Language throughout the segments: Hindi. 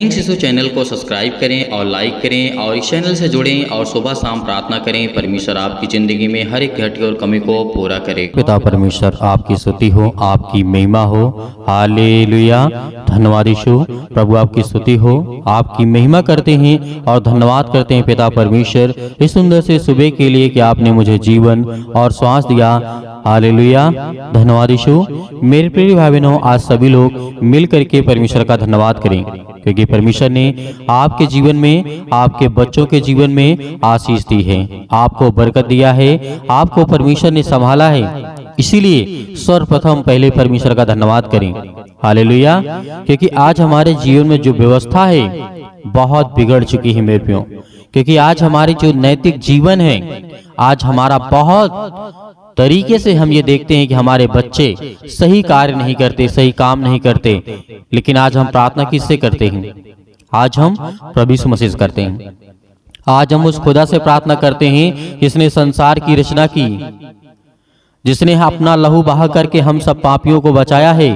इन शिशु चैनल को सब्सक्राइब करें और लाइक करें और इस चैनल से जुड़ें और सुबह शाम प्रार्थना करें। परमेश्वर आपकी ज़िंदगी में हर एक घटी और कमी को पूरा करे। पिता परमेश्वर आपकी स्तुति हो, आपकी महिमा हो। हालेलुया। धन्यवाद यीशु। प्रभु आपकी स्तुति हो, आपकी महिमा करते हैं और धन्यवाद करते हैं पिता परमेश्वर इस सुंदर से सुबह के लिए कि आपने मुझे जीवन और श्वास दिया। हालेलुया। धन्यवाद यीशु। मेरे प्रिय भाई बहनों, आज सभी लोग मिल करके परमेश्वर का धन्यवाद करें क्योंकि परमेश्वर ने आपके जीवन में, आपके बच्चों के जीवन में आशीष दी है, आपको बरकत दिया है, आपको परमेश्वर ने संभाला है। इसीलिए सर्वप्रथम पहले परमेश्वर का धन्यवाद करें। हालेलुया। क्योंकि आज हमारे जीवन में जो व्यवस्था है बहुत बिगड़ चुकी है मेरे प्रियो। क्योंकि आज हमारे जो नैतिक जीवन है, आज हमारा बहुत तरीके से हम ये देखते हैं कि हमारे बच्चे सही कार्य नहीं करते, सही काम नहीं करते। लेकिन आज हम प्रार्थना किससे करते हैं? आज हम प्रभु यीशु मसीह से करते हैं। आज हम उस खुदा से प्रार्थना करते हैं जिसने संसार की रचना की, जिसने अपना लहू बहा करके हम सब पापियों को बचाया है।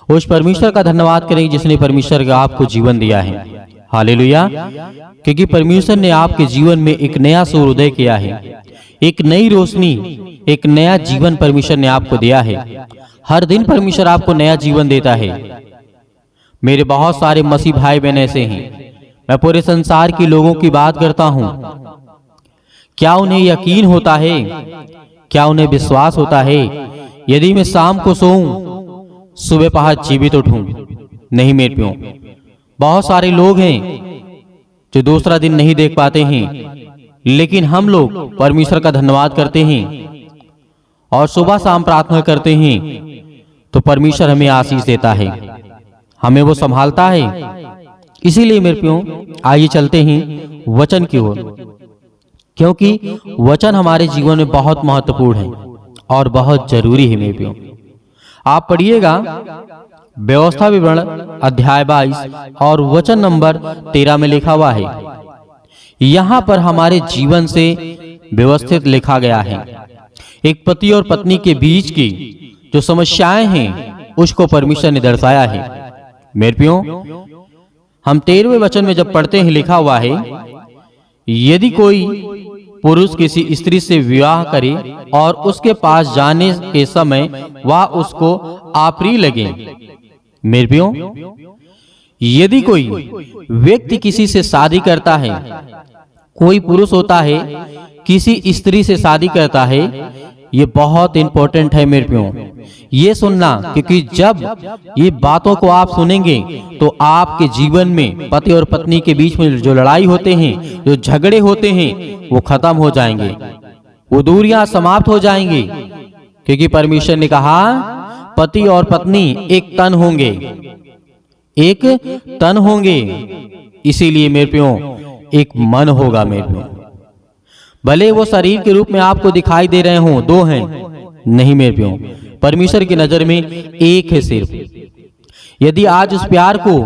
उस परमेश्वर का धन्यवाद करें जिसने परमेश्वर का आपको जीवन दिया है। हालेलुया। क्योंकि परमेश्वर ने आपके जीवन में एक नया सूर्योदय किया है, एक नई रोशनी, एक नया जीवन परमेश्वर ने आपको दिया है। हर दिन परमेश्वर आपको नया जीवन देता है। मेरे बहुत सारे मसीह भाई बहन ऐसे हैं, मैं पूरे संसार के लोगों की बात करता हूं। क्या उन्हें यकीन होता है, क्या उन्हें विश्वास होता है यदि मैं शाम को सोऊं सुबह पहर जीवित उठूं? नहीं मेरे प्यो। बहुत सारे लोग हैं जो दूसरा दिन नहीं देख पाते हैं, लेकिन हम लोग परमेश्वर का धन्यवाद करते हैं और सुबह शाम प्रार्थना करते हैं तो परमेश्वर हमें आशीष देता है, हमें वो संभालता है। इसीलिए मेरे प्यो आइए चलते हैं वचन की ओर, क्योंकि वचन हमारे जीवन में बहुत महत्वपूर्ण है और बहुत जरूरी है मेरे प्यो। आप पढ़िएगा व्यवस्था विवरण अध्याय 22 और वचन नंबर 13 में लिखा हुआ है। यहाँ पर हमारे जीवन से व्यवस्थित लिखा गया है। एक पति और पत्नी के बीच की जो समस्याएं हैं उसको परमेश्वर ने दर्शाया है। मेरे प्यो, हम 13वें वचन में जब पढ़ते हैं लिखा हुआ है, यदि कोई पुरुष किसी स्त्री से विवाह करे और उसके पास जाने के समय वह उसको अप्रिय लगे। मेरे प्यो, यदि कोई व्यक्ति किसी से शादी करता है, कोई पुरुष होता है किसी स्त्री से शादी करता है, ये बहुत इंपॉर्टेंट है मेरे प्यो ये सुनना। क्योंकि जब ये बातों को आप सुनेंगे तो आपके जीवन में पति और पत्नी के बीच में जो लड़ाई होते हैं, जो झगड़े होते हैं, वो खत्म हो जाएंगे, वो दूरियां समाप्त हो जाएंगी। क्योंकि परमेश्वर ने कहा पति और पत्नी एक तन होंगे, एक तन होंगे। इसीलिए मेरे प्यो एक मन होगा मेरे प्यो। भले वो शरीर के रूप में आपको दिखाई दे रहे हों, दो हैं, नहीं मेरे प्यो, परमेश्वर की नजर में एक है सिर्फ। यदि आज उस प्यार को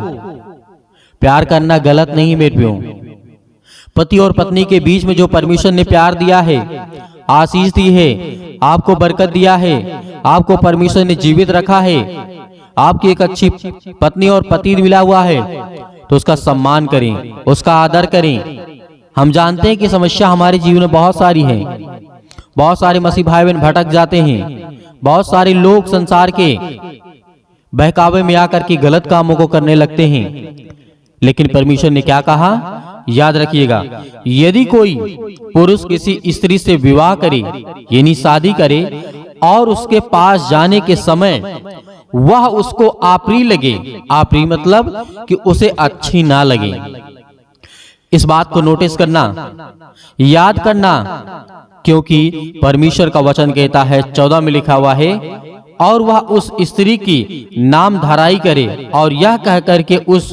प्यार करना गलत नहीं मेरे प्यो। पति और पत्नी के बीच में जो परमेश्वर ने प्यार दिया है, आशीष दी है, आपको बरकत दिया है, आपको परमेश्वर ने जीवित रखा है, आपकी एक अच्छी पत्नी और पति मिला हुआ है, तो उसका सम्मान करें, उसका आदर करें। हम जानते हैं कि समस्या हमारे जीवन में बहुत सारी है। बहुत सारे मसीह भाई बहन भटक जाते हैं। बहुत सारे लोग संसार के बहकावे में आकर के गलत कामों को करने लगते हैं। लेकिन परमेश्वर ने क्या कहा, याद रखिएगा, यदि कोई पुरुष किसी स्त्री से विवाह करे यानी शादी करे और उसके पास जाने के समय वह उसको अप्रिय लगे, अप्रिय मतलब कि उसे अच्छी ना लगे। इस बात को नोटिस करना, याद करना, क्योंकि परमेश्वर का वचन कहता है 14 में लिखा हुआ है, और वह उस स्त्री की नाम धराई करे और यह कह करके उस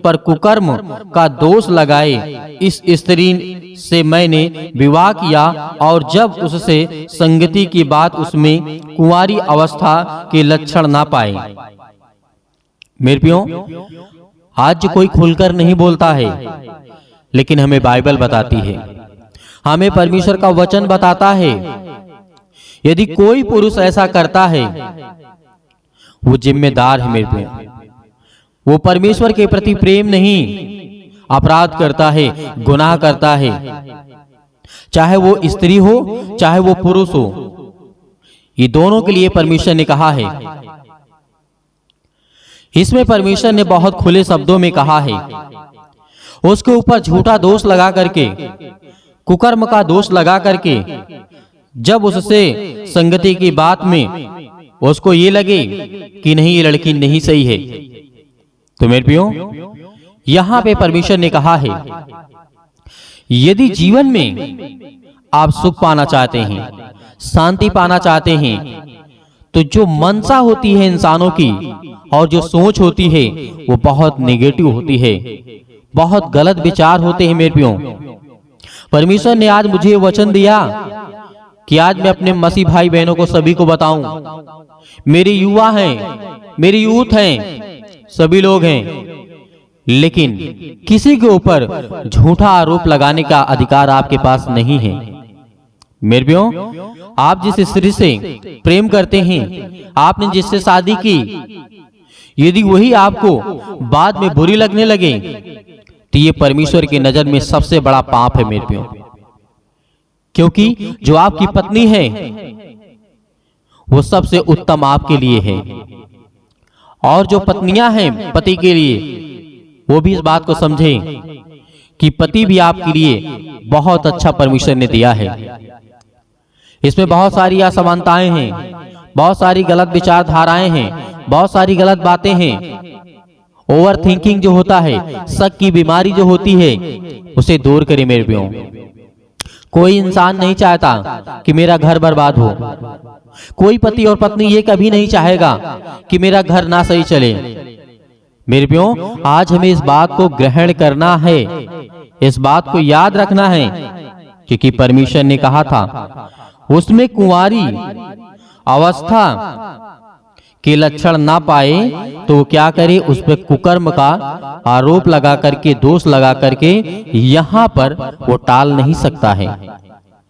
पर कुकर्म का दोष लगाए, इस स्त्री से मैंने विवाह किया, और जब उससे संगति की बात उसमें कुंवारी अवस्था के लक्षण ना पाए। मेरे प्यो, आज कोई खुलकर नहीं बोलता है, लेकिन हमें बाइबल बताती है, हमें परमेश्वर का वचन बताता है, यदि कोई पुरुष ऐसा करता है वो जिम्मेदार है मेरे प्यो। वो परमेश्वर के प्रति प्रेम नहीं, अपराध करता है, गुनाह करता है। चाहे वो स्त्री हो चाहे वो पुरुष हो, ये दोनों के लिए परमेश्वर ने कहा है। इसमें परमेश्वर ने बहुत खुले शब्दों में कहा है। उसके ऊपर झूठा दोष लगा करके, कुकर्म का दोष लगा करके, जब उससे संगति की बात में उसको ये लगे कि नहीं, ये लड़की नहीं सही है, तो मेरे प्रियो यहां पे परमेश्वर ने कहा है, यदि जीवन में आप सुख पाना चाहते हैं, शांति पाना चाहते हैं, तो जो मनसा होती है इंसानों की और जो सोच होती है वो बहुत नेगेटिव होती है, बहुत गलत विचार होते हैं। मेरे प्रियो, परमेश्वर ने आज मुझे वचन दिया कि आज मैं अपने मसीह भाई बहनों को सभी को बताऊं, मेरे युवा हैं, मेरे यूथ हैं, सभी लोग हैं, लेकिन किसी के ऊपर झूठा आरोप लगाने का अधिकार आपके पास नहीं है। मेरे प्रियो, आप जिस स्त्री से प्रेम करते हैं, आपने जिससे शादी की, यदि वही आपको बाद में बुरी लगने लगे तो ये परमेश्वर की नजर में सबसे बड़ा पाप है। मेरे प्रियो, क्योंकि जो आपकी पत्नी है वो सबसे उत्तम आपके लिए है, और जो पत्नियां हैं पति के लिए, वो भी इस बात को समझें कि पति भी आपके लिए बहुत अच्छा परमेश्वर ने दिया है। इसमें बहुत सारी असमानताएं हैं, बहुत सारी गलत विचारधाराएं हैं, बहुत सारी गलत बातें हैं। ओवर थिंकिंग जो होता है, शक की बीमारी जो होती है, उसे दूर करें। मेरे प्रियो, कोई इंसान नहीं चाहता कि मेरा घर बर्बाद हो। कोई पति और पत्नी ये कभी नहीं चाहेगा कि मेरा घर ना सही चले। मेरे प्रियो, आज हमें इस बात को ग्रहण करना है, इस बात को याद रखना है, क्योंकि परमेश्वर ने कहा था उसमें कुंवारी अवस्था के लक्षण ना पाए तो क्या करे, उस पर कुकर्म का आरोप लगा करके, दोष लगा करके यहाँ पर वो टाल नहीं सकता है।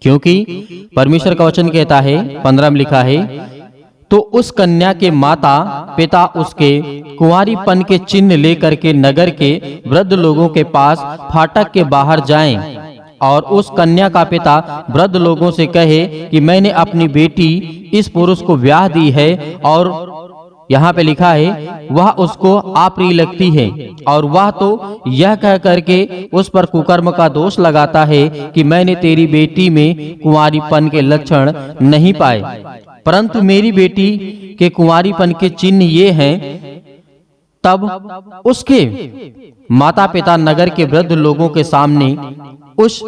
क्योंकि परमेश्वर का वचन कहता है, 15 में लिखा है, तो उस कन्या के माता पिता उसके कुंवारीपन के चिन्ह लेकर के नगर के वृद्ध लोगों के पास फाटक के बाहर जाएं, और उस कन्या का पिता वृद्ध लोगों से कहे कि मैंने अपनी बेटी इस पुरुष को ब्याह दी है, और यहाँ पे लिखा है वह उसको अप्रिय लगती है, और वह तो यह कह करके उस पर कुकर्म का दोष लगाता है कि मैंने तेरी बेटी में कुंवारीपन के लक्षण नहीं पाए, परंतु मेरी बेटी के कुंवारीपन के चिन्ह ये हैं। तब उसके माता पिता नगर के वृद्ध लोगों के सामने उस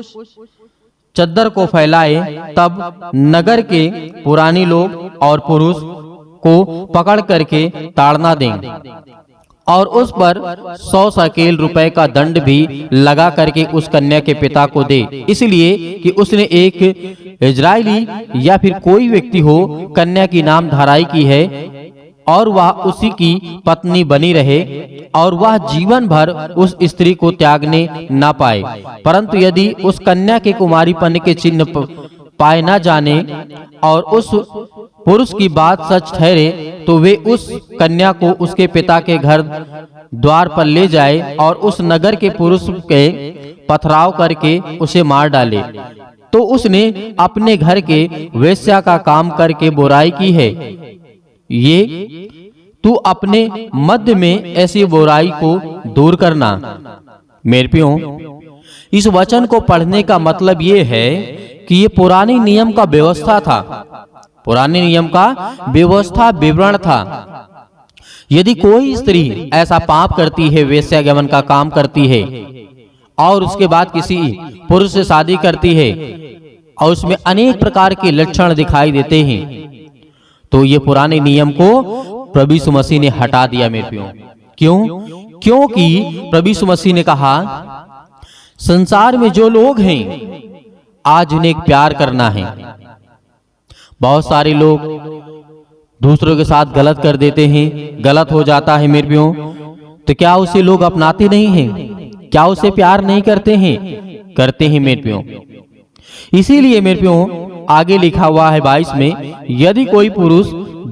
चद्दर को फैलाए, तब नगर के पुरानी लोग और पुरुष को पकड़ करके ताड़ना दें, और उस पर 100 शकेल रुपए का दंड भी लगा करके उस कन्या के पिता को दे, इसलिए कि उसने एक इजरायली या फिर कोई व्यक्ति हो कन्या की नाम धराई की है, और वह उसी की पत्नी बनी रहे, और वह जीवन भर उस स्त्री को त्यागने ना पाए। परंतु यदि उस कन्या के कुमारीपन के चिन्ह पाए ना जाने और उस पुरुष की बात सच ठहरे, तो वे उस कन्या को उसके पिता के घर द्वार पर ले जाए और उस नगर के पुरुष के पथराव करके उसे मार डाले। तो उसने अपने घर के वेश्या का काम करके बुराई की है। ये तू अपने मध्य में ऐसी बुराई को दूर करना। मेरे प्रियो, इस वचन को पढ़ने का मतलब ये है कि ये पुराने नियम का व्यवस्था था, पुराने नियम का व्यवस्था विवरण था। यदि कोई स्त्री ऐसा पाप करती है, वेश्यागमन का काम करती है, और उसके बाद किसी पुरुष से शादी करती है और उसमें अनेक प्रकार के लक्षण दिखाई देते हैं, तो ये पुराने नियम को प्रभु यीशु मसीह ने हटा दिया। मेरे प्रियो, क्यों? क्योंकि प्रभु यीशु मसीह ने कहा संसार में जो लोग हैं आज उन्हें प्यार करना है। बहुत सारे लोग दूसरों के साथ गलत कर देते हैं, गलत हो जाता है मेरे प्रियो, तो क्या उसे लोग अपनाते नहीं हैं? क्या उसे प्यार नहीं करते हैं? करते हैं मेरे प्रियो। इसीलिए मेरे प्रियो आगे लिखा हुआ है 22 में, यदि कोई पुरुष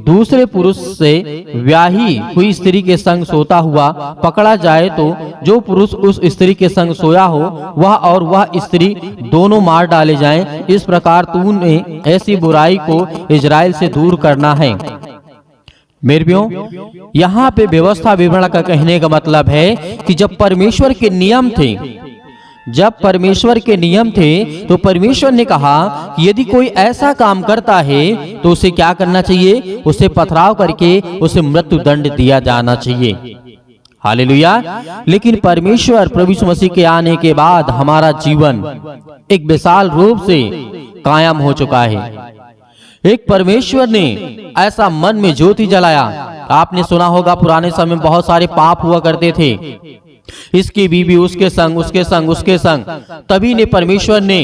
दूसरे पुरुष से ब्याही हुई स्त्री के संग सोता हुआ पकड़ा जाए तो जो पुरुष उस स्त्री के संग सोया हो वह और वह स्त्री दोनों मार डाले जाएं। इस प्रकार तूने ऐसी बुराई को इजराइल से दूर करना है। मेरे प्रियो, यहाँ पे व्यवस्था विवरण का कहने का मतलब है कि जब परमेश्वर के नियम थे, तो परमेश्वर ने कहा कि यदि कोई ऐसा काम करता है तो उसे क्या करना चाहिए? उसे पथराव करके उसे मृत्यु दंड दिया जाना चाहिए। हालेलुया। लेकिन परमेश्वर प्रभु यीशु मसीह के आने के बाद हमारा जीवन एक विशाल रूप से कायम हो चुका है। एक परमेश्वर ने ऐसा मन में ज्योति जलाया। आपने सुना होगा पुराने समय में बहुत सारे पाप हुआ करते थे, इसकी बीवी उसके संग। तभी ने परमेश्वर ने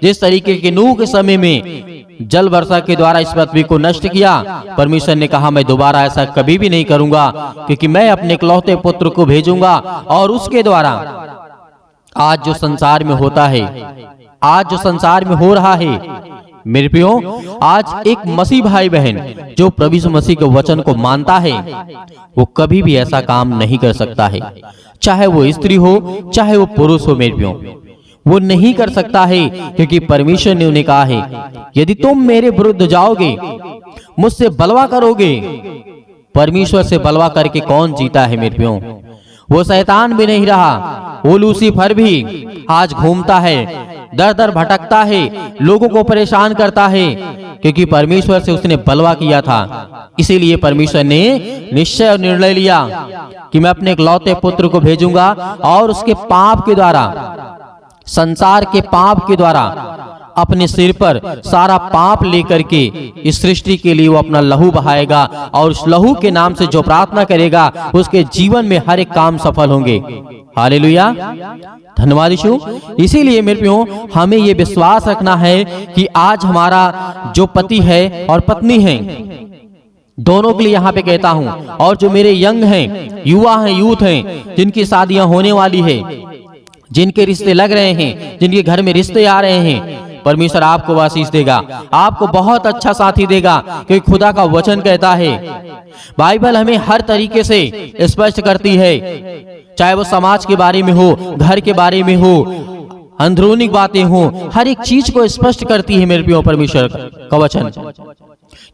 जिस तरीके के नूह के समय में जल वर्षा के द्वारा इस पृथ्वी को नष्ट किया, परमेश्वर ने कहा मैं दोबारा ऐसा कभी भी नहीं करूंगा, क्योंकि मैं अपने इकलौते पुत्र को भेजूंगा और उसके द्वारा आज जो संसार में होता है, आज जो संसार में हो रहा है, मेरे प्रियो, आज एक मसीह भाई बहन जो प्रभु यीशु मसीह के वचन को मानता है वो कभी भी ऐसा काम नहीं कर सकता है। चाहे वो स्त्री हो चाहे वो पुरुष हो, मेरे प्रियो, वो नहीं कर सकता है, क्योंकि परमेश्वर ने उन्हें कहा है यदि तुम मेरे विरुद्ध जाओगे, मुझसे बलवा करोगे। परमेश्वर से बलवा करके कौन जीता है मेरे प्रियो? वो शैतान भी नहीं रहा, वो लूसीफर भी आज घूमता है, दर दर भटकता है, लोगों को परेशान करता है, क्योंकि परमेश्वर से उसने बलवा किया था। इसीलिए परमेश्वर ने निश्चय और निर्णय लिया कि मैं अपने इकलौते पुत्र को भेजूंगा और उसके पाप के द्वारा, संसार के पाप के द्वारा अपने सिर पर सारा पाप लेकर के इस सृष्टि के लिए वो अपना लहू बहाएगा, और उस लहू के नाम से जो प्रार्थना करेगा उसके जीवन में हर एक काम सफल होंगे। हालेलुया, धन्यवाद यीशु। इसीलिए मेरे प्रियो, हमें ये विश्वास रखना है कि आज हमारा जो पति है और पत्नी है, दोनों के लिए यहाँ पे कहता हूँ, और जो मेरे यंग हैं, युवा हैं, यूथ हैं, जिनकी शादियां होने वाली है, जिनके रिश्ते लग रहे हैं, जिनके घर में रिश्ते आ रहे हैं, परमेश्वर आपको आशीष देगा, आपको बहुत अच्छा साथी देगा, क्योंकि खुदा का वचन कहता है, बाइबल हमें हर तरीके से स्पष्ट करती है, चाहे वो समाज के बारे में हो, घर के बारे में हो, अंदरूनी बातें हो, हर एक चीज को स्पष्ट करती है मेरे प्रिय परमेश्वर का वचन।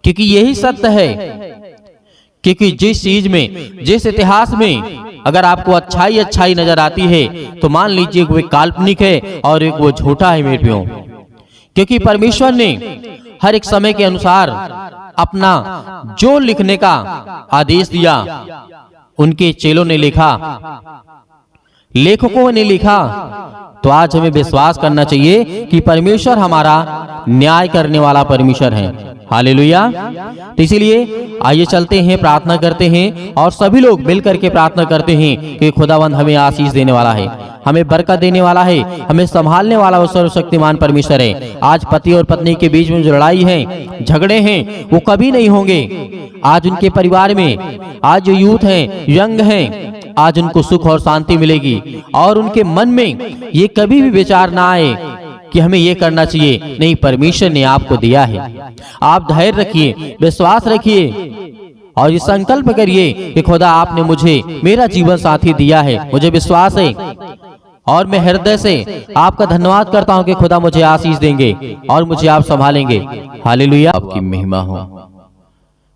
क्योंकि यही सत्य है, क्योंकि जिस चीज में, जिस इतिहास में अगर आपको अच्छाई नजर आती है तो मान लीजिए वो एक काल्पनिक है और एक वो झूठा है मेरे प्रियो। क्योंकि परमेश्वर ने हर एक समय के अनुसार अपना जो लिखने का आदेश दिया, उनके चेलों ने लिखा, लेखकों ने लिखा। तो आज हमें विश्वास करना चाहिए कि परमेश्वर हमारा न्याय करने वाला परमेश्वर है। हालेलुया। तो इसीलिए आइए चलते हैं, प्रार्थना करते हैं, और सभी लोग मिलकर के प्रार्थना करते हैं कि खुदावंद हमें आशीष देने वाला है, हमें बरकत देने वाला है, हमें संभालने वाला वो सर्वशक्तिमान परमेश्वर है। आज पति और पत्नी के बीच में जो लड़ाई है, झगड़े हैं, वो कभी नहीं होंगे। आज उनके परिवार में, आज जो यूथ हैं, यंग हैं, आज उनको सुख और शांति मिलेगी, और उनके मन में ये कभी भी विचार ना आए कि हमें ये करना चाहिए। नहीं, परमेश्वर ने आपको दिया है। आप धैर्य रखिए, विश्वास रखिए, और ये संकल्प करिए कि खुदा आपने मुझे मेरा जीवन साथी दिया है, मुझे विश्वास है, और मैं हृदय से आपका धन्यवाद करता हूं कि खुदा मुझे आशीष देंगे और मुझे आप संभालेंगे। हालेलुया, आपकी महिमा हो।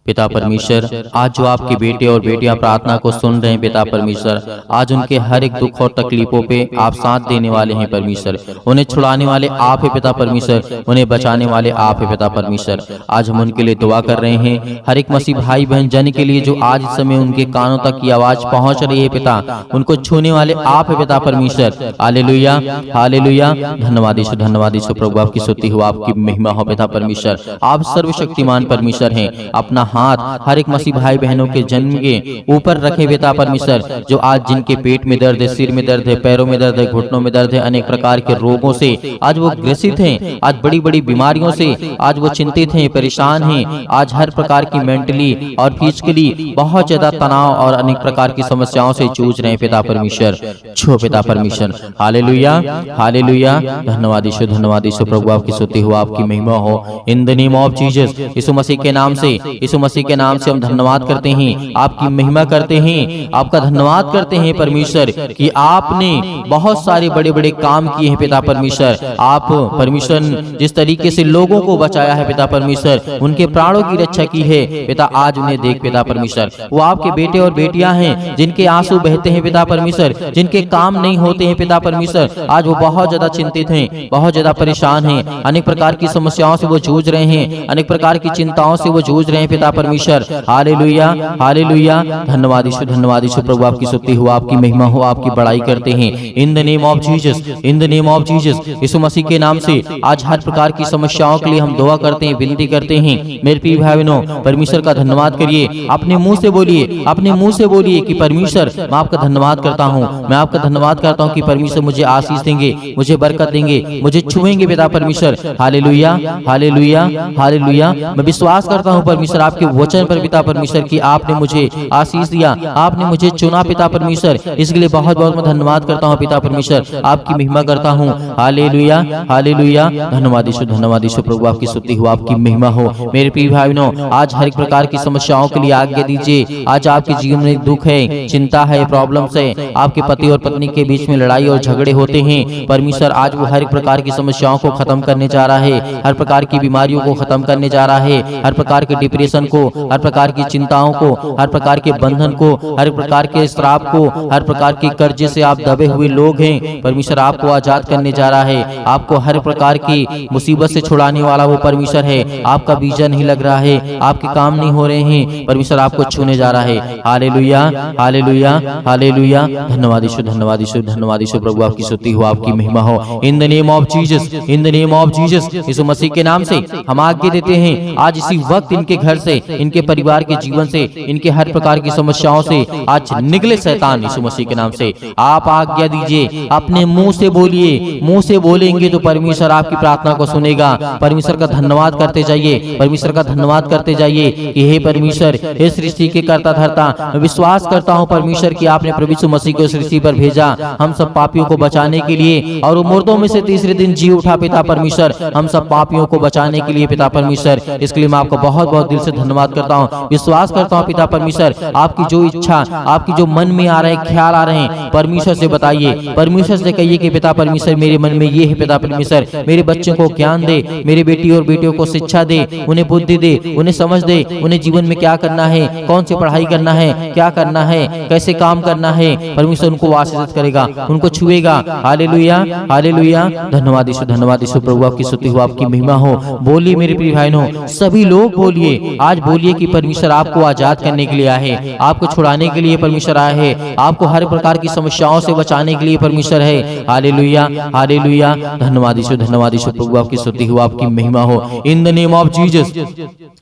पिता परमेश्वर, आज जो आपके बेटे और बेटियां प्रार्थना को सुन रहे हैं पिता परमेश्वर, आज उनके हर एक दुख और तकलीफों पे आप साथ देने वाले हैं परमेश्वर। उन्हें छुड़ाने वाले आप है पिता परमेश्वर, उन्हें बचाने वाले आप है पिता परमेश्वर। आज हम उनके लिए दुआ कर रहे हैं, हर एक मसीह भाई बहन जन के लिए जो आज इस समय उनके कानों तक की आवाज पहुंच रही है पिता, उनको छूने वाले आप है पिता परमेश्वर। हालेलुया, हालेलुया, धन्यवाद यीशु, धन्यवाद यीशु। प्रभु आपकी स्तुति हो, आपकी महिमा हो पिता परमेश्वर। आप सर्वशक्तिमान परमेश्वर हैं। अपना हाथ हर एक मसीह भाई बहनों के जन्म के ऊपर रखे पिता परमेश्वर, जो आज जिनके पेट में दर्द है, सिर में दर्द है, पैरों में दर्द है, घुटनों में दर्द है, अनेक प्रकार के रोगों से आज वो ग्रसित हैं, आज बड़ी बड़ी बीमारियों से आज वो चिंतित हैं, परेशान हैं, आज हर प्रकार की मेंटली और फिजिकली बहुत ज्यादा तनाव और अनेक प्रकार की समस्याओं से जूझ रहे हैं पिता परमेश्वर। छो पिता परमेश्वर। हालेलुया, हालेलुया, धन्यवाद यीशु, धन्यवाद यीशु। प्रभु आपकी स्तुति हो, आपकी महिमा हो। In the name of Jesus, Yeshu Masih के नाम से, यीशु मसीह के नाम से हम धन्यवाद करते हैं, आपकी महिमा करते हैं, आपका धन्यवाद करते हैं परमेश्वर कि आपने बहुत सारे बड़े बड़े काम किए हैं पिता परमेश्वर। आप परमेश्वर जिस तरीके से लोगों को बचाया है पिता परमेश्वर, उनके प्राणों की रक्षा की है पिता। आज उन्हें देख पिता परमेश्वर, वो आपके बेटे और बेटियां हैं जिनके आंसू बहते हैं पिता परमेश्वर, जिनके काम नहीं होते हैं पिता परमेश्वर। आज वो बहुत ज्यादा चिंतित हैं, बहुत ज्यादा परेशान हैं, अनेक प्रकार की समस्याओं से वो जूझ रहे हैं, अनेक प्रकार की चिंताओं से वो जूझ रहे हैं पिता परमेश्वर। हालेलुया, हालेलुया, धन्यवाद यीशु, धन्यवाद यीशु प्रभु। आपकी स्तुति हो, आपकी महिमा हो, आपकी बड़ाई करते हैं in the name of Jesus, in the name of Jesus. Yeshu Masih के नाम से आज हर प्रकार की समस्याओं के लिए हम दुआ करते हैं, विनती करते हैं। मेरे प्रिय भाई बहनों, परमेश्वर का धन्यवाद करिए, अपने मुंह से बोलिए, अपने मुंह से बोलिए कि परमेश्वर मैं आपका धन्यवाद करता हूँ, मैं आपका धन्यवाद करता हूँ कि परमेश्वर मुझे आशीष देंगे, मुझे बरकत देंगे, मुझे छुएंगे पिता परमेश्वर। Hallelujah, hallelujah, hallelujah. मैं विश्वास करता हूँ परमेश्वर आपके वचन पर पिता परमेश्वर कि आपने मुझे आशीष दिया, आपने मुझे चुना पिता परमेश्वर। इसके लिए बहुत बहुत मैं धन्यवाद करता हूँ पिता परमेश्वर, आपकी महिमा करता हूँ। हालेलुया, हालेलुया, धन्यवाद यीशु, धन्यवाद यीशु प्रभु। आपकी स्तुति हो, आपकी महिमा हो। मेरे प्रिय भाई बहनों, आज हर एक प्रकार की समस्याओं के लिए आज्ञा दीजिए। आज आपके जीवन में दुख है, चिंता है, प्रॉब्लम्स है, आपके पति और पत्नी के बीच में लड़ाई और झगड़े होते हैं, परमेश्वर आज वो हर एक प्रकार की समस्याओं को खत्म करने जा रहा है, हर प्रकार की बीमारियों को खत्म करने जा रहा है, हर प्रकार के डिप्रेशन को, हर प्रकार की चिंताओं को, हर प्रकार के बंधन को, हर प्रकार के श्राप को, हर प्रकार के कर्जे से आप दबे हुए लोग हैं, परमेश्वर आपको आजाद करने जा रहा है। आपको हर प्रकार की मुसीबत से छुड़ाने वाला वो परमेश्वर है। आपका वीजा नहीं लग रहा है, आपके काम नहीं हो रहे हैं, परमेश्वर आपको छूने जा रहा है। हालेलुया, हालेलुया, हालेलुया, धन्यवाद यीशु, धन्यवाद यीशु, धन्यवाद यीशु प्रभु। आपकी स्तुति हो, आपकी महिमा हो। In the name of Jesus, in the name of Jesus, Yeshu Masih के नाम से हम आज्ञा देते हैं आज इसी वक्त इनके घर से, इनके परिवार के जीवन से, इनके हर प्रकार की समस्याओं से आज निकले शैतान यीशु मसीह के नाम से। आप आज्ञा दीजिए, अपने मुंह से बोलिए, मुंह से बोलेंगे तो परमेश्वर आपकी प्रार्थना को सुनेगा। परमेश्वर का धन्यवाद करते जाइए, परमेश्वर का धन्यवाद करते जाइए कि हे परमेश्वर, हे सृष्टि के कर्ता धर्ता, मैं विश्वास करता हूँ परमेश्वर कि आपने प्रभु यीशु मसीह को सृष्टि पर भेजा हम सब पापियों को बचाने के लिए, और वो मुर्दों में से तीसरे दिन जी उठा पिता परमेश्वर, हम सब पापियों को बचाने के लिए पिता परमेश्वर। इसके लिए मैं आपको बहुत बहुत दिल से धन्यवाद करता हूँ। विश्वास करता हूँ पिता परमेश्वर, आपकी जो इच्छा, आपकी जो मन में आ रहे ख्याल आ रहे हैं, परमेश्वर से बताइए, परमेश्वर से कहिए कि पिता परमेश्वर मेरे मन में ये है पिता परमेश्वर, मेरे बच्चों को ज्ञान दे, मेरे बेटी और बेटियों को शिक्षा दे, उन्हें बुद्धि दे, उन्हें समझ दे, उन्हें जीवन में क्या करना है, कौन सी पढ़ाई करना है, क्या करना है, कैसे काम करना है। परमेश्वर उनको आशीषित करेगा, उनको छुएगा। हालेलुया, हालेलुया, धन्यवाद यीशु, धन्यवाद यीशु प्रभु। आपकी स्तुति हो, आपकी महिमा हो। बोलिए मेरे प्रिय भाइयों, सभी लोग बोलिए, आज बोलिए कि परमेश्वर आपको आजाद करने के लिए आए हैं, आपको छुड़ाने के लिए परमेश्वर आए हैं, आपको हर प्रकार की समस्याओं से बचाने के लिए परमेश्वर है। हालेलुया, हालेलुया, धन्यवाद यीशु, धन्यवाद यीशु प्रभु। आपकी स्तुति हो, आपकी महिमा हो। In the name of Jesus,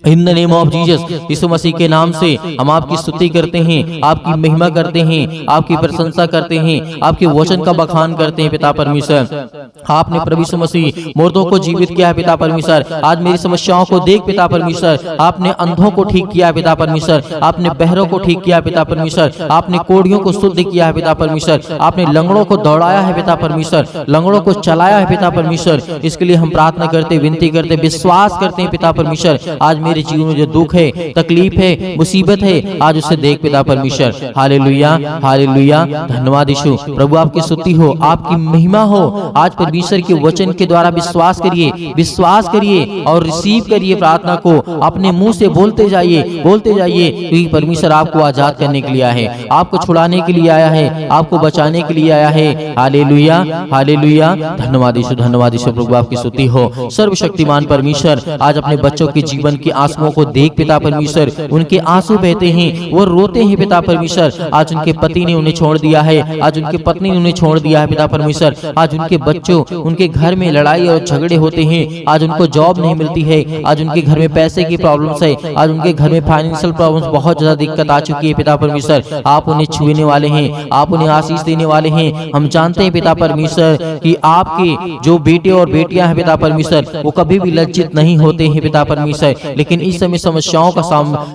in the name of Jesus, Yeshu Masih के नाम से हम आपकी स्तुति करते हैं, आपकी महिमा करते हैं, आपकी प्रशंसा करते हैं, आपके वचन का बखान करते हैं पिता परमेश्वर। आपने प्रभु यीशु मसीह मुर्दों को जीवित किया है पिता परमेश्वर। आज मेरी समस्याओं को देख पिता परमेश्वर, आपने अंधों को ठीक किया पिता परमेश्वर, आपने बहरों को ठीक किया पिता परमेश्वर, आपने कोढ़ियों को शुद्ध किया है पिता परमेश्वर, आपने लंगड़ों को दौड़ाया है पिता परमेश्वर, लंगड़ों को चलाया है पिता परमेश्वर। इसके लिए हम प्रार्थना करते, विनती करते, विश्वास करते हैं पिता परमेश्वर। आज मेरे जीवन में जो दुख है, तकलीफ है, मुसीबत है, आज उसे देख पिता परमेश्वर। हालेलुया, हालेलुया, धन्यवाद यीशु प्रभु। आपकी स्तुति हो, आपकी महिमा हो। आज परमेश्वर के वचन के द्वारा विश्वास करिए, विश्वास करिए और रिसीव करिए प्रार्थना को। अपने मुंह से बोलते जाइए, बोलते जाइए, क्योंकि परमेश्वर आपको आजाद करने के लिए आया है, आपको छुड़ाने के लिए आया है, आपको बचाने के लिए आया है। हालेलुया, हालेलुया, धन्यवाद यीशु, धन्यवाद यीशु प्रभु। आपकी स्तुति हो। सर्वशक्तिमान परमेश्वर, आज अपने बच्चों के जीवन के आंसुओं को देख पिता परमेश्वर, उनके आंसू बहते हैं, वो रोते हैं पिता परमेश्वर। आज उनके पति ने उन्हें छोड़ दिया है, आज उनके पत्नी ने उन्हें छोड़ दिया है पिता परमेश्वर। आज उनके बच्चों, उनके घर में लड़ाई और झगड़े होते हैं, आज उनको जॉब नहीं मिलती है, आज उनके घर में पैसे की प्रॉब्लम्स है, आज उनके घर में फाइनेंशियल प्रॉब्लम्स, बहुत ज्यादा दिक्कत आ चुकी है पिता परमेश्वर। आप उन्हें छूने वाले हैं, आप उन्हें आशीष देने वाले हैं। हम जानते हैं पिता परमेश्वर कि आपके जो बेटे और बेटियां हैं पिता परमेश्वर, वो कभी भी लज्जित नहीं होते हैं पिता परमेश्वर, लेकिन इस समय समस्याओं का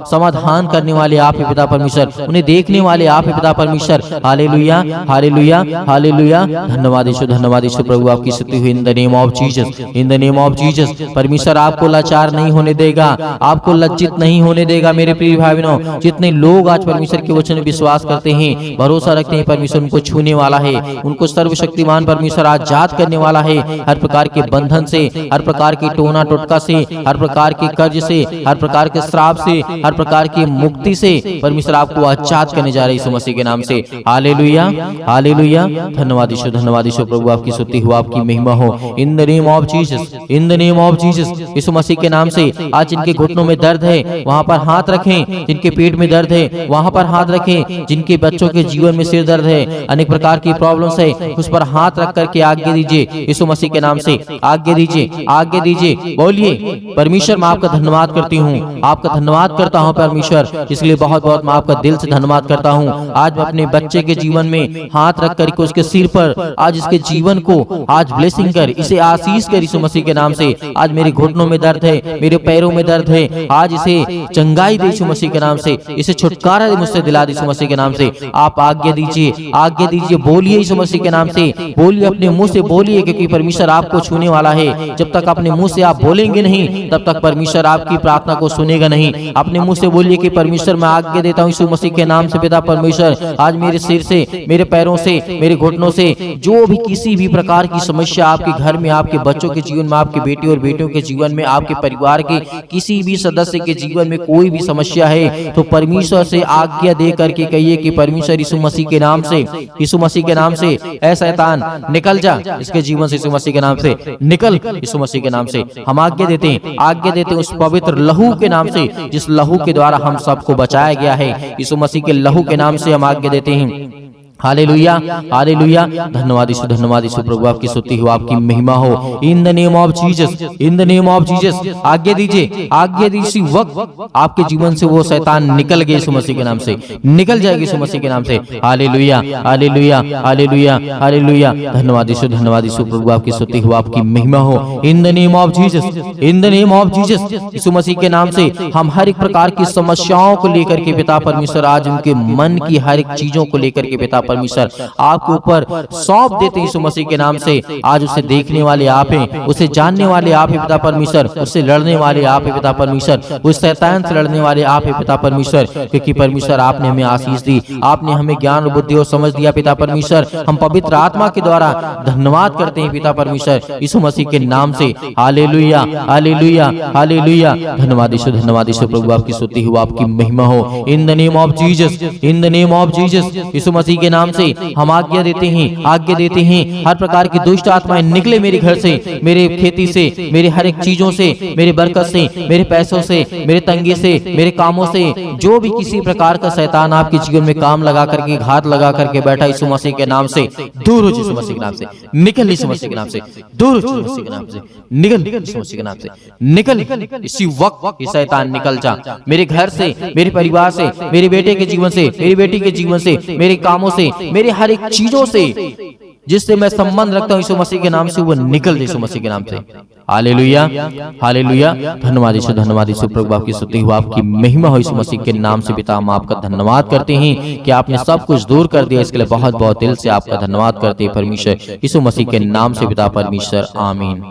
समाधान करने वाले आप हैं पिता परमेश्वर, उन्हें देखने वाले आप हैं पिता परमेश्वर। हालेलुया, हालेलुया, हालेलुया, धन्यवाद यीशु, धन्यवाद यीशु प्रभु। आपकी स्तुति इन the name of Jesus, in the name of Jesus. परमेश्वर आपको लाचार नहीं होने देगा, आपको लज्जित नहीं होने देगा। मेरे प्रिय भाई बहनों, जितने लोग आज परमेश्वर के वचन में विश्वास करते हैं, भरोसा रखते हैं, परमेश्वर उनको छूने वाला है, उनको सर्वशक्तिमान परमेश्वर आजाद करने वाला है। हर प्रकार के बंधन से, हर प्रकार की टोना टोटका से, हर प्रकार के कर्ज से, हर प्रकार के श्राप से, हर प्रकार की मुक्ति से परमेश्वर आपको आजाद करने जा रहे हैं यीशु मसीह के नाम से। Hallelujah, hallelujah. धन्यवाद यीशु, धन्यवाद यीशु। प्रभु आपकी स्तुति हो, आपकी महिमा हो। In the name of Jesus, in the name of Jesus, Yeshu Masih के नाम से। आज जिनके घुटनों में दर्द है वहां पर हाथ रखें, जिनके पेट में दर्द है वहां पर हाथ रखें, जिनके बच्चों के जीवन में सिर दर्द है, अनेक प्रकार की प्रॉब्लम्स है, उस पर हाथ रख करके आज्ञा दीजिए यीशु मसीह के नाम से। आज्ञा दीजिए, आज्ञा दीजिए। बोलिए, परमेश्वर मैं आपका धन्यवाद करती हूँ, आपका धन्यवाद करता हूँ परमेश्वर, इसलिए बहुत बहुत मैं आपका दिल से धन्यवाद करता हूँ। आज मैं अपने बच्चे के जीवन में हाथ रख करके उसके सिर पर आज इसके जीवन को आज ब्लेसिंग कर, इसे आशीष कर यीशु मसीह के नाम से। आज मेरे घुटनों में दर्द है, मेरे पैरों में दर्द है, आज इसे चंगाई दे यीशु मसीह के नाम से, इसे छुटकारा दे, मुझसे दिला दे यीशु मसीह के नाम से। आप आज्ञा दीजिए, आज्ञा दीजिए। बोलिए यीशु मसीह के नाम से, बोलिए, अपने मुंह से बोलिए, क्योंकि परमेश्वर आपको छूने वाला है। जब तक अपने मुंह से आप बोलेंगे नहीं, तब तक परमेश्वर आपकी प्रार्थना को सुनेगा नहीं। अपने मुंह से बोलिए कि परमेश्वर मैं आज्ञा देता हूँ यीशु मसीह के नाम से, पिता परमेश्वर आज मेरे सिर से, मेरे पैरों से, मेरे घुटनों से जो भी किसी भी प्रकार की समस्या आपके घर में, आपके बच्चों के जीवन में, आपके बेटे और बेटियों के जीवन में, आपके परिवार के किसी भी सदस्य के जीवन में कोई भी समस्या है, तो परमेश्वर से आज्ञा दे करके कहिए कि परमेश्वर यीशु मसीह के नाम से, यीशु मसीह के नाम से, ऐ शैतान निकल जा इसके जीवन से, यीशु मसीह के नाम से निकल, यीशु मसीह के नाम से। हम आज्ञा देते हैं, आज्ञा देते हैं उस पवित्र लहू के नाम से, जिस लहू के द्वारा हम सबको बचाया गया है। यीशु मसीह के लहू के नाम से हम आज्ञा देते हैं। Hallelujah, hallelujah. धन्यवाद यीशु, धन्यवाद यीशु। प्रभु आपकी स्तुति हो, आपकी महिमा हो। In the name of Jesus, in the name of Jesus. आज्ञा दीजिए, आज्ञा दीजिए, वक्त आपके जीवन से वो शैतान निकल गए यीशु मसीह के नाम से, निकल जाएगी यीशु मसीह के नाम से। Hallelujah, hallelujah, hallelujah, hallelujah. धन्यवाद यीशु, धन्यवाद यीशु। प्रभु आपकी स्तुति हो, आपकी महिमा हो। In the name of Jesus, in the name of Jesus. Yeshu Masih के नाम से हम हर एक प्रकार की समस्याओं को लेकर के पिता परमेश्वर, आज उनके मन की हर एक चीजों को लेकर के पिता परमेश्वर आपके ऊपर सौंप देते यीशु मसीह के नाम से। आज उसे देखने वाले आप हैं, उसे जानने वाले आप हैं पिता परमेश्वर, उससे लड़ने वाले आप हैं पिता परमेश्वर, उस शैतान से लड़ने वाले आप हैं पिता परमेश्वर, क्योंकि परमेश्वर आपने हमें आशीष दी, आपने हमें ज्ञान और बुद्धि और समझ दिया पिता परमेश्वर। हम पवित्र आत्मा के द्वारा धन्यवाद करते हैं पिता परमेश्वर यीशु मसीह के नाम से। Hallelujah, hallelujah, hallelujah. धन्यवाद यीशु, धन्यवाद यीशु। प्रभु आपकी स्तुति हो, आपकी महिमा हो। In the name of Jesus, in the name of Jesus. Yeshu Masih के नाम से हम आज्ञा देते हैं, आज्ञा देते हैं, हर प्रकार की दुष्ट आत्माएं निकले मेरे घर से, मेरे खेती से, मेरे हर एक चीजों से, मेरे बरकत से, मेरे पैसों से, मेरे तंगे से, मेरे कामों से, जो भी किसी प्रकार का शैतान आपके जीवन में काम लगा करके, घात लगा करके बैठा, यीशु मसीह के नाम से दूर हो, यीशु मसीह के नाम से निकल, यीशु मसीह के नाम से दूर हो, यीशु मसीह के नाम से निकल, यीशु मसीह के नाम से निकल। इसी वक्त ये शैतान निकल जा मेरे घर से, मेरे परिवार से, मेरे बेटे के जीवन से, मेरी बेटी के जीवन से, मेरे कामों से, मेरे हर एक चीजों से जिससे मैं संबंध रखता हूँ यीशु मसीह के नाम से, वो निकल यीशु मसीह के नाम से। Hallelujah, hallelujah. धन्यवाद यीशु, धन्यवाद यीशु। प्रभु आपकी स्तुति हो, आपकी महिमा हो यीशु मसीह के नाम से। पिता हम आपका धन्यवाद करते हैं कि आपने सब कुछ दूर कर दिया, इसके लिए बहुत बहुत दिल से आपका धन्यवाद करते हैं परमेश्वर यीशु मसीह के नाम से पिता परमेश्वर, आमीन।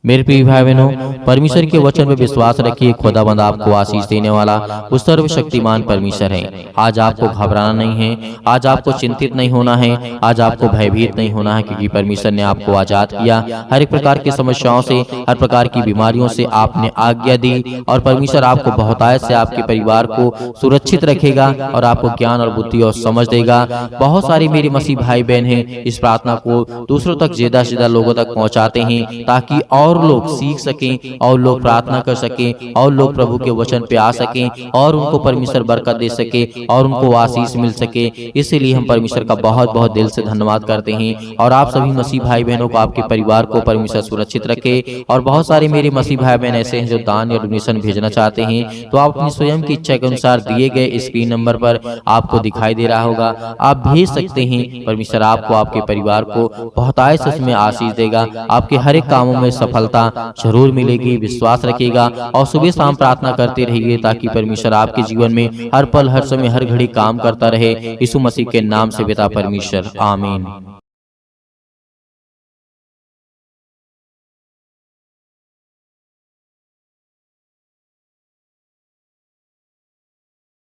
मेरे प्रिय भाई बहनों, परमेश्वर के वचन में विश्वास रखिए, खुदाबंद आपको आशीष देने वाला उस सर्वशक्तिमान परमेश्वर है। आज आपको घबराना नहीं है, आज आपको चिंतित नहीं होना है, आज आपको भयभीत नहीं होना है, क्योंकि परमेश्वर ने आपको आजाद किया। हर एक प्रकार की समस्याओं से, हर प्रकार की बीमारियों से आपने आज्ञा दी, और परमेश्वर आपको बहुतायत से आपके परिवार को सुरक्षित रखेगा और आपको ज्ञान और बुद्धि और समझ देगा। बहुत सारे मेरे मसीह भाई बहन हैं, इस प्रार्थना को दूसरों तक ज्यादा से ज्यादा लोगों तक पहुंचाते हैं, ताकि और लोग सीख सकें, और लोग प्रार्थना कर सकें, और लोग प्रभु के वचन पे आ सकें, और उनको परमेश्वर बरकत दे सके, और उनको आशीष मिल सके। इसीलिए हम परमेश्वर का बहुत बहुत दिल से धन्यवाद करते हैं। और आप सभी मसीह भाई बहनों को, आपके परिवार को परमेश्वर सुरक्षित रखे। और बहुत सारे मेरे मसीह भाई बहन ऐसे हैं जो दान या डोनेशन भेजना चाहते हैं, तो आप अपनी स्वयं की इच्छा के अनुसार दिए गए स्क्रीन नंबर पर आपको दिखाई दे रहा होगा, आप भेज सकते हैं। परमेश्वर आपको, आपके परिवार को बहुतायत से उसमें आशीष देगा। आपके हर एक कामों में सफलता जरूर मिलेगी, विश्वास रखिएगा, और सुबह शाम प्रार्थना करते रहिए, ताकि परमेश्वर आपके जीवन में हर पल, हर समय, हर घड़ी काम करता रहे। यीशु मसीह के नाम से पिता परमेश्वर, आमीन।